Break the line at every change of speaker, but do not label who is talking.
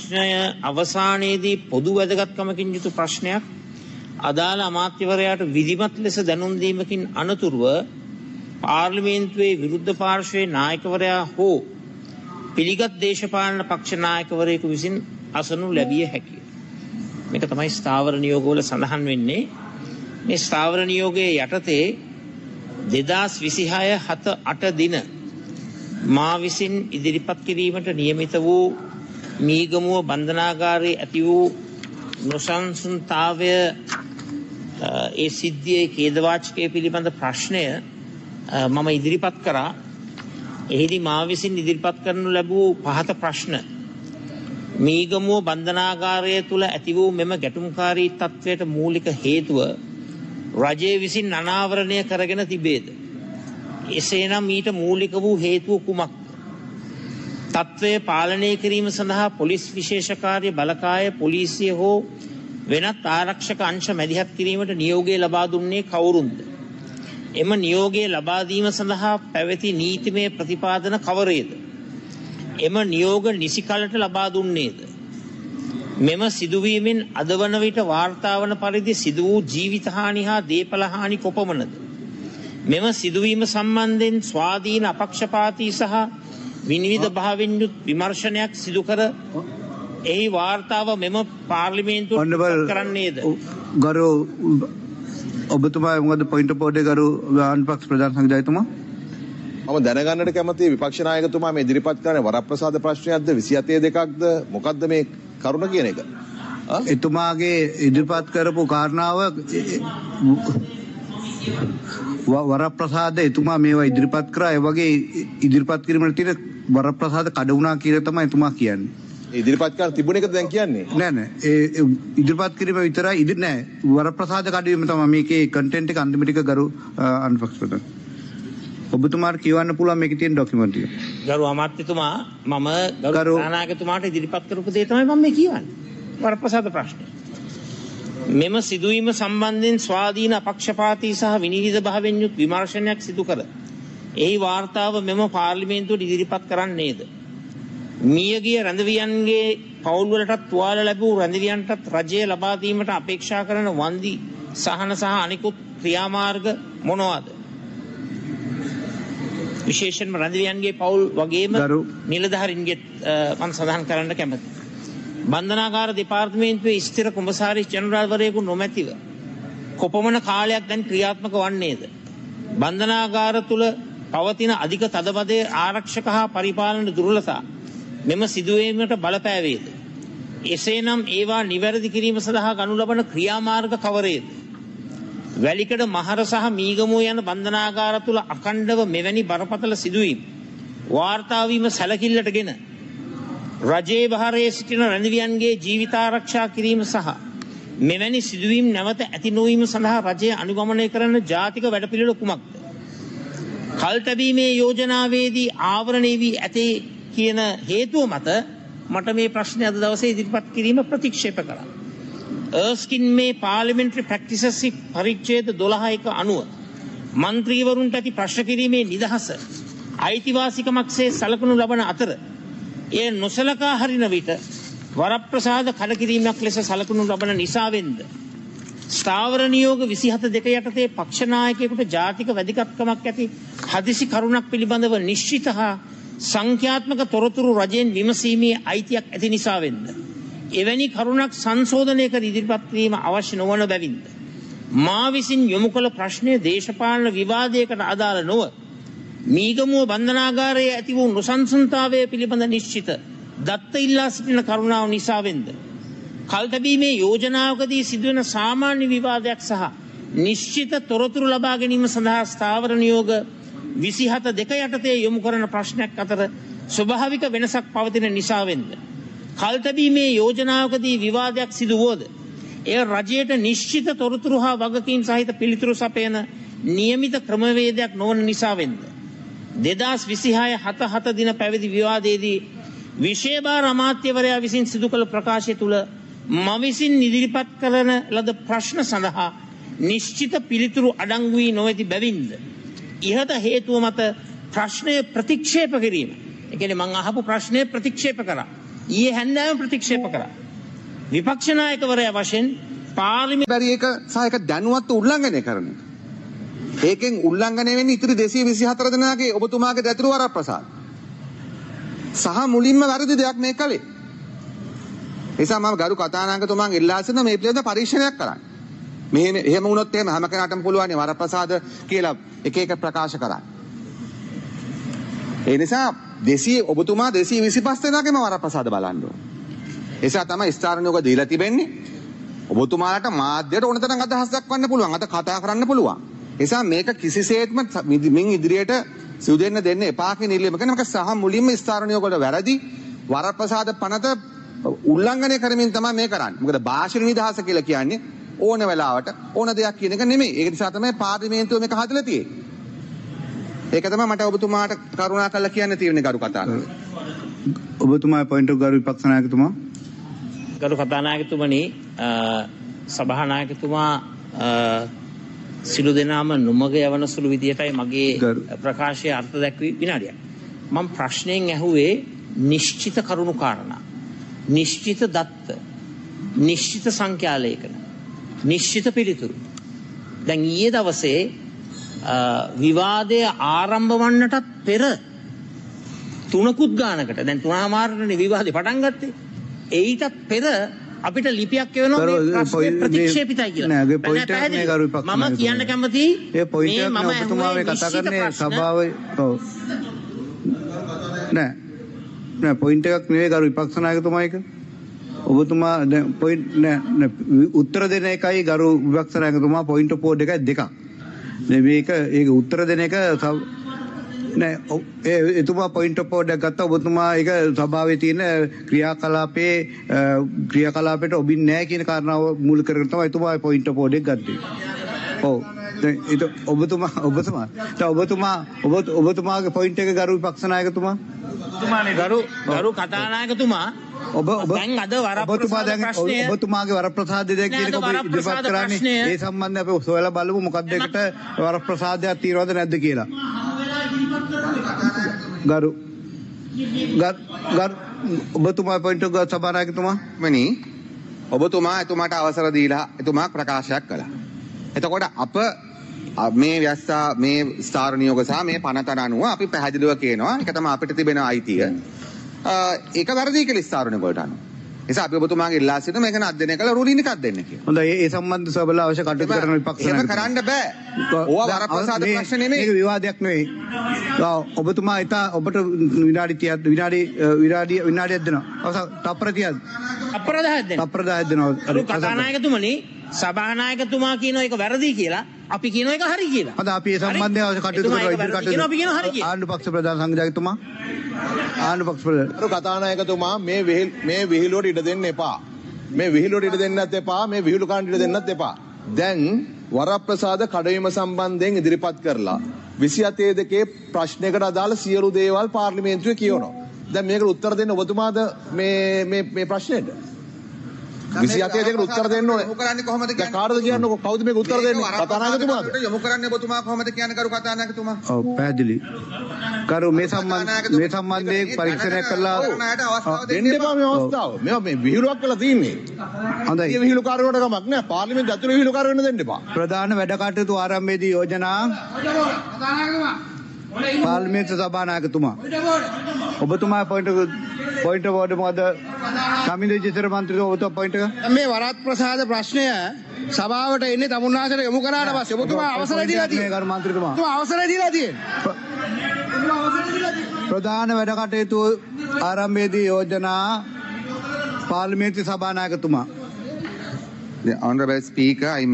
ප්‍රශ්නය අවසානයේදී පොදු වැදගත්කමකින් යුතු ප්‍රශ්නයක් අදාළ අමාත්‍යවරයාට විධිමත් ලෙස දැනුම් දීමකින් අනතුරුව පාර්ලිමේන්තුවේ විරුද්ධ පාර්ශ්වයේ නායකවරයා හෝ පිළිගත් දේශපාලන පක්ෂ නායකවරයෙකු විසින් අසනු ලැබිය හැකිය. මේක තමයි ස්ථාවර නියෝගවල සඳහන් වෙන්නේ. මේ ස්ථාවර නියෝගයේ යටතේ 2026/7/8 දින මා විසින් ඉදිරිපත් කිරීමට නියමිත වූ මීගමුව බන්ධනාගාරයේ ඇති වූ නොසන්සුන්තාවය ඒ සිද්ධියේ ඛේදවාචකයේ පිළිබඳ ප්‍රශ්නය මම ඉදිරිපත් කරා. එහිදී මා විසින් ඉදිරිපත් කරනු ලැබූ පහත ප්‍රශ්න මීගමුව බන්ධනාගාරය තුළ ඇති වූ මෙම ගැටුම්කාරී තත්ත්වයට මූලික හේතුව රජය විසින් අනාවරණය කරගෙන තිබේද? එසේනම් ඊට මූලික වූ හේතුව කුමක්ද? තත්ත්වය පාලනය කිරීම සඳහා පොලිස් විශේෂ කාර්ය බලකාය පොලිසිය හෝ වෙනත් ආරක්ෂක අංශ මැදිහත් කිරීමට නියෝගය ලබා දුන්නේ කවුරුන්ද? එම නියෝගය ලබා දීම සඳහා පැවති නීතිමය ප්‍රතිපාදන කවරේද? එම නියෝග නිසි කලට ලබා දුන්නේද? මෙම සිදුවීමෙන් අද වන විට වාර්තා වන පරිදි සිදු වූ ජීවිත හානි හා දේපල හානි කොපමණද? මෙම සිදුවීම සම්බන්ධයෙන් ස්වාධීන අපක්ෂපාතී සහ විනිවිද භාවයෙන් යුත් විමර්ශනයක් සිදු කර එහි වාර්තාව මෙම පාර්ලිමේන්තුවට කරන්නේද?
ගරු ඔබතුමා මොකද පොයින්ට් ඔෆ් ඕඩර් ගරු ආණ්ඩුපක්ෂ ප්‍රධාන සංවිධායකතුමා
මම දැනගන්නට කැමතියි විපක්ෂ නායකතුමා මේ ඉදිරිපත් කරන වරප්‍රසාද ප්‍රශ්නයක්ද 27/2ක්ද මොකක්ද මේ කරුණ කියන එක?
එතුමාගේ ඉදිරිපත් කරපු කාරණාව වරප්‍රසාද එතුමා මේවා ඉදිරිපත් කරා. ඒ වගේ ඉදිරිපත් කිරීමට තියෙන වරප්‍රසාද කඩ වුණා කියලා තමයි එතුමා කියන්නේ.
ඉදිරිපත් කරන තිබුණ එකද දැන් කියන්නේ?
නෑ ඒ ඉදිරිපත් කිරීම විතරයි නෑ වරප්‍රසාද කඩවීම තමයි මේකේ කන්ටෙන්ට් එක අන්තිම ටික ගරු අනුපක්ෂ ප්‍රධාන ඔබතුමාට කියවන්න පුළුවන් මේකේ තියෙන ඩොකියුමන්ට් එක.
ගරු අමාත්‍යතුමා මම ගරු නායකතුමාට ඉදිරිපත් කරපු දේ තමයි මම මේ කියවන්නේ. වරප්‍රසාද ප්‍රශ්නය. මෙම සිදුවීම සම්බන්ධයෙන් ස්වාධීන අපක්ෂපාතී සහ විනිවිද භාවයෙන් යුත් විමර්ශනයක් සිදු කර එහි වාර්තාව මෙම පාර්ලිමේන්තුවට ඉදිරිපත් කරන්නේද? මියගිය රැඳවියන්ගේ පවුල්වලටත් තුවාල ලැබූ රැඳවියන්ටත් රජය ලබා දීමට අපේක්ෂා කරන වන්දි සහන සහ අනිකුත් ක්‍රියාමාර්ග මොනවාද? විශේෂයෙන්ම රැඳවියන්ගේ පවුල් වගේම නිලධාරීන්ගේ මම සඳහන් කරන්න කැමතියි. බන්ධනාගාර දෙපාර්තමේන්තුවේ ස්ථිර කොමසාරිස් ජනරාල්වරයෙකු නොමැතිව කොපමණ කාලයක් දැන් ක්‍රියාත්මක වන්නේද? බන්ධනාගාර තුළ පවතින අධික තදබදයේ ආරක්ෂක හා පරිපාලන දුර්වලතා මෙම සිදුවීමට බලපෑවේද? එසේනම් ඒවා නිවැරදි කිරීම සඳහා ගනු ලබන ක්‍රියාමාර්ග කවරේද? වැලිකඩ මහර සහ මීගමුව යන බන්ධනාගාර තුළ අඛණ්ඩව මෙවැනි බරපතල සිදුවීම් වාර්තා වීම සැලකිල්ලටගෙන රජයේ භාරයේ සිටින රැඳවියන්ගේ ජීවිතාරක්ෂා කිරීම සහ මෙවැනි සිදුවීම් නැවත ඇති නොවීම සඳහා රජය අනුගමනය කරන ජාතික වැඩපිළිවෙල කුමක්ද? කල්තැබීමේ යෝජනාවේදී ආවරණය වී ඇතේ කියන හේතුව මත මට මේ ප්‍රශ්නය අද දවසේ ඉදිරිපත් කිරීම ප්‍රතික්ෂේප කරා. එර්ස්කින් මේ පාර්ලිමේන්ටරි ප්‍රැක්ටිසස් පරිච්ඡේද 12 අනුව මන්ත්‍රීවරුන්ට ඇති ප්‍රශ්න කිරීමේ නිදහස අයිතිවාසිකමක්සේ සලකනු ලබන අතර එය නොසලකා හරින විට වරප්‍රසාද කඩකිරීමක් ලෙස සලකනු ලබන නිසාවෙන්ද ස්ථාවර නියෝග 27/2 යටතේ පක්ෂ නායකයෙකුට ජාතික වැදගත්කමක් ඇති හදිසි කරුණක් පිළිබඳව නිශ්චිත හා සංඛ්‍යාත්මක තොරතුරු රජයෙන් විමසීමේ අයිතියක් ඇති නිසාවෙන්ද එවැනි කරුණක් සංශෝධනය කර ඉදිරිපත් කිරීම අවශ්‍ය නොවන බැවින්ද මා විසින් යොමු කළ ප්‍රශ්නය දේශපාලන විවාදයකට අදාළ නොව මීගමුව බන්ධනාගාරයේ ඇති වූ නොසන්සුන්තාවය පිළිබඳ නිශ්චිත දත්ත ඉල්ලා සිටින කරුණාව නිසාවෙන්ද කල්තැබීමේ යෝජනාවකදී සිදුවන සාමාන්‍ය විවාදයක් සහ නිශ්චිත තොරතුරු ලබා ගැනීම සඳහා ස්ථාවර නියෝග 27/2 යටතේ යොමු කරන ප්‍රශ්නයක් අතර ස්වභාවික වෙනසක් පවතින නිසාවෙන්ද කල්තැබීමේ යෝජනාවකදී විවාදයක් සිදු වුවද එය රජයට නිශ්චිත තොරතුරු හා වගකීම් සහිත පිළිතුරු සපයන නියමිත ක්‍රමවේදයක් නොවන නිසාවෙන්ද 2026/7/7 දින පැවති විවාදයේදී විශේෂ අමාත්‍යවරයා විසින් සිදු කළ ප්‍රකාශය තුළ මම විසින් ඉදිරිපත් කරන ලද ප්‍රශ්න සඳහා නිශ්චිත පිළිතුරු අඩංගු වී නොමැති බැවින්ද ඉහත හේතුව මත ප්‍රශ්නය ප්‍රතික්ෂේප කිරීම. ඒ කියන්නේ මම අහපු ප්‍රශ්නය ප්‍රතික්ෂේප කරා. ඊයේ හැන්දෑව ප්‍රතික්ෂේප කරා. විපක්ෂ නායකවරයා වශයෙන් පාර්ලිමේන්තු
බැරි එක සහ එක දැනුවත් උල්ලංඝනය කරන එක. ඒකෙන් උල්ලංඝනය වෙන්නේ ඉතිරි 224 දෙනාගේ ඔබතුමාගේ දතුරු වරප්‍රසාද. සහ මුලින්ම වැරදි දෙයක් මේ කලේ. නිසා මම ගරු කතානායකතුමාගෙන් ඉල්ලා සිටින මේ පිළිබඳ පරීක්ෂණයක් කරන්න. එහෙම වුණොත් එහෙම හැම කෙනාටම පුළුවන් වරප්‍රසාද කියලා එක එක ප්‍රකාශ කරන්න. ඒ නිසා ඔබතුමා 225 දෙනාගේම වරප්‍රසාද බලන්න ඕන. ඒ නිසා තමයි ස්ථාරණයක දීලා තිබෙන්නේ. ඔබතුමාලට මාධ්‍යයට ඕන තරම් අදහස් දක්වන්න පුළුවන්. අද කතා කරන්න පුළුවන්. ඒ නිසා මේක කිසිසේත්ම මින් ඉදිරියට සිදු දෙන්න එපා කියන ඉල්ලීම කරන එක සහ මුලින්ම ස්ථාරණයක වල වැරදි වරප්‍රසාද පනත උල්ලංඝනය කරමින් තමයි මේ කරන්නේ. මොකද භාෂණ නිදහස කියලා කියන්නේ ඕන වෙලාවට ඕන දෙයක් කියන එක නෙමෙයි. ඒක නිසා තමයි පාර්ලිමේන්තුව මේක හදලා තියෙන්නේ. ඒක තමයි මට ඔබතුමාට කරුණා කරලා කියන්න තියෙන්නේ ගරු කතානායක.
ඔබතුමාගේ පොයින්ට් එක ගරු විපක්ෂ නායකතුමා.
ගරු කතානායකතුමනි, සභානායකතුමා සිළු දෙනාම නොමග යවන සුළු විදියටයි මගේ ප්‍රකාශයේ අර්ථ දැක්වී විනාඩියක්. මම ප්‍රශ්නයෙන් ඇහුවේ නිශ්චිත කරුණු කාරණා, නිශ්චිත දත්ත, නිශ්චිත සංඛ්‍යාලේඛන, නිශ්චිත පිළිතුරු. දැන් ඊයේ දවසේ විවාදය ආරම්භ වන්නටත් පෙර තුනකුත් ගානකට, දැන් 3:00ට විවාදේ පටන් ගත්තේ. ඒයිටත් පෙර අපිට ලිපියක් එවනවා මේ ප්‍රශ්නේ ප්‍රතික්ෂේපිතයි කියලා. මම කියන්න කැමතියි
ඒ පොයින්ට් එක ඔබතුමා මේ කතා කරන්නේ සභාවේ නෑ පොයින්ට් එකක් නෙවෙයි ගරු විපක්ෂ නායකතුමා එක. ඔබතුමා දැන් පොයින්ට් නෑ උත්තර දෙන එකයි ගරු විපක්ෂ නායකතුමා පොයින්ට් පෝඩ් එකයි දෙකක්. මේක ඒක උත්තර දෙන එක නෑ එතුමා පොයින්ට් පෝඩ් එකක් ගත්තා. ඔබතුමා ඒක සභාවේ තියෙන ක්‍රියාකලාපයට ඔබින් නෑ කියන කාරණාව මූල කරගෙන තමයි එතුමා පොයින්ට් පෝඩ් එක ගත්තේ. ඔව් ඔබතුමාගේ පොයින්ට් එක ගරු විපක්ෂ නායකතුමා.
ගරු කතානායකතුමා, දැන් අද
ඔබතුමාගේ වරප්‍රසාදය දැන් කියන ඔබ ඉදිරිපත් කරන්නේ ඒ සම්බන්ධයෙන් අපි සොයලා බලමු මොකක්ද ඒකට වරප්‍රසාදයක් තියනවද නැද්ද කියලා. ගරු ඔබතුමා පොයින්ට් එක සභානායකතුමා.
මනි ඔබතුමා එතුමාට අවසර දීලා එතුමා ප්‍රකාශයක් කළා. එතකොට අප මේ ව්‍යස්ථා මේ ස්ථාර නියෝග සහ මේ පනතන අනුව අපි පැහැදිලිව කියනවා ඒක තමයි අපිට තිබෙන අයිතිය. ඒක වැරදි කියලා ස්ථාර නියෝග වලට අනුව. නිසා අපි ඔබතුමාගේ ඉල්ලා සිටින මේක අධ්‍යයනය කළ රුලින් එකක් දෙන්න කියලා.
හොඳයි ඒ සම්බන්ධ සබල අවශ්‍ය කටයුතු කරන විපක්ෂ
එහෙම කරන්න බෑ. ඕවා වරප්‍රසාද ප්‍රශ්න නෙමෙයි.
මේක විවාදයක් නෙවෙයි. ඔබතුමා ඉතා ඔබට විනාඩි 30ක් විනාඩියක් දෙනවා. අවසන් තප්පර 30ක්. තප්පර 10ක් දෙනවා.
කතානායකතුමනි, සභානායකතුමා කියන එක වැරදි කියලා, අපි කියන එක හරි කියලා.
අද අපි ඒ සම්බන්ධයෙන් අවශ්‍ය කටයුතු කරනවා. ආණ්ඩු පක්ෂ ප්‍රධාන සංඝනායකතුමා. ආණ්ඩු පක්ෂ ප්‍රධාන
කතානායකතුමා මේ විහිළුවට ඉඩ දෙන්න එපා. මේ විහිළුවට ඉඩ දෙන්නත් එපා. මේ විහිළු කාණ්ඩ ඉඩ දෙන්නත් එපා. දැන් වරප්‍රසාද කඩවීම සම්බන්ධයෙන් ඉදිරිපත් කරලා 27 දෙකේ ප්‍රශ්නයකට අදාළ සියලු දේවල් පාර්ලිමේන්තුවේ කියවනවා. දැන් මේකට උත්තර දෙන්න ඔබතුමාද මේ ප්‍රශ්නෙට? 27 දෙකට උත්තර දෙන්න ඕනේ.
යොමු කරන්නේ කොහොමද කියන්නේ?
කාටද කියන්නේ? කවුද මේක උත්තර දෙන්නේ? කතානායකතුමාද?
යොමු කරන්නේ ඔබතුමා කොහොමද කියන්නේ කරු කතානායකතුමා?
ඔව් පැහැදිලි. කරු මේ සම්බන්ධයෙන් පරීක්ෂණයක් කළා
දෙන්න එපා මේ අවස්ථාව. මේ විහිළුවක් වෙලා තියෙන්නේ.
හොඳයි.
මේ විහිළුකාරයට කමක් නෑ. පාර්ලිමේන්තුව ඇතුළේ විහිළුකාර වෙන්න දෙන්න එපා.
ප්‍රධාන වැඩ කටයුතු ආරම්භයේදී යෝජනා පාර්ලිමේන්තු සභානායකතුමා. ඔබතුමා පොයින්ට් බෝඩ් මොකද? සමිඳු විජේසර මන්ත්‍රීතුමා ඔබතුමා පොයින්ට් එක.
මේ වරප්‍රසාද ප්‍රශ්නය සභාවට එන්නේ තමුන්නාසට යොමු කරාට පස්සේ ඔබතුමා අවසරය දීලා තියෙනවා.
ගරු මන්ත්‍රීතුමා.
ඔබතුමා අවසරය දීලා තියෙනවා.
ප්‍රධාන වැඩ කටයුතු ආරම්භයේදී යෝජනා පාර්ලිමේන්තු සභානායකතුමා.
The Honorable Speaker, I